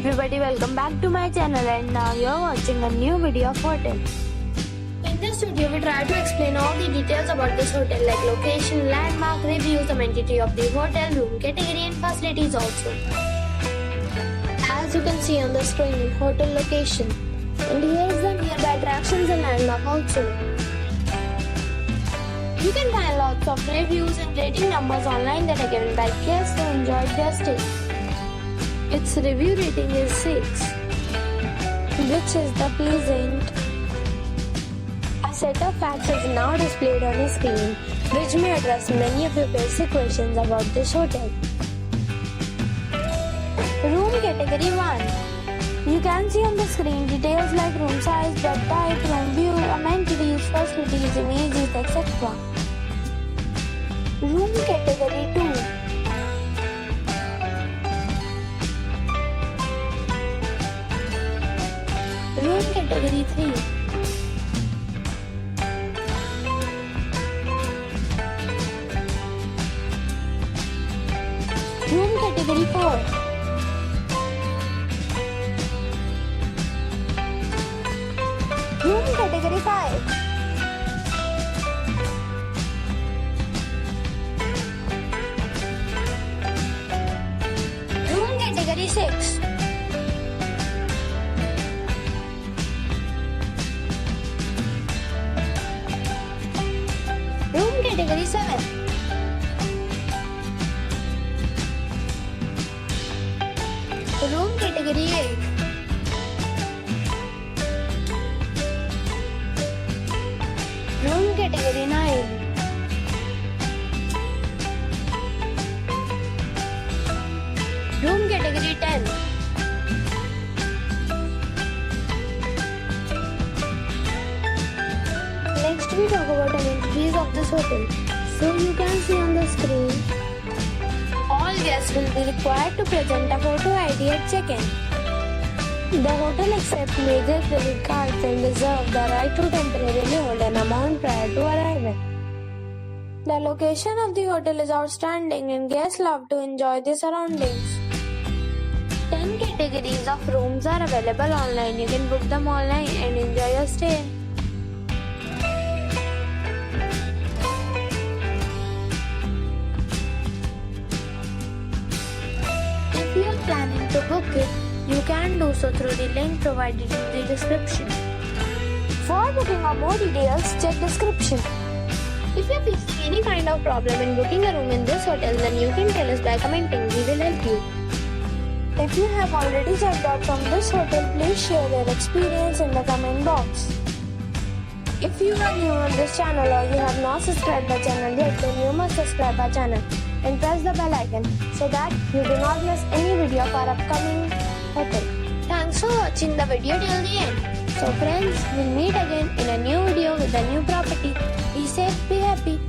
everybody, welcome back to my channel, and now you're watching a new video of hotel. In this video we try to explain all the details about this hotel like location, landmark, reviews, amenity of the hotel, room category and facilities also. As you can see on the screen, hotel location, and here is the nearby attractions and landmark also. You can find lots of reviews and rating numbers online that are given by guests who enjoyed their stay. Its review rating is 6, which is the pleasant. A set of facts is now displayed on the screen, which may address many of your basic questions about this hotel. Room category 1. You can see on the screen details like room size, bed type, room view, amenities, facilities, images, etc. Room category 2. Room category 3. Room category 4. Room category 5. Room category 6. Room category 7. Room category 8. Room category 9. Room category 10. Next we talk about amenities of this hotel. So you can see on the screen, all guests will be required to present a photo ID at check-in. The hotel accepts major credit cards and reserves the right to temporarily hold an amount prior to arrival. The location of the hotel is outstanding and guests love to enjoy the surroundings. 10 categories of rooms are available online. You can book them online and enjoy your stay. If you are planning to book it, you can do so through the link provided in the description. For booking or more details, check description. If you are facing any kind of problem in booking a room in this hotel, then you can tell us by commenting. We will help you. If you have already checked out from this hotel, please share your experience in the comment box. If you are new on this channel or you have not subscribed the channel yet, then you must subscribe our channel and press the bell icon so that you do not miss any video of our upcoming hotel. Thanks for watching the video till the end. So friends, we'll meet again in a new video with a new property. Be safe, be happy.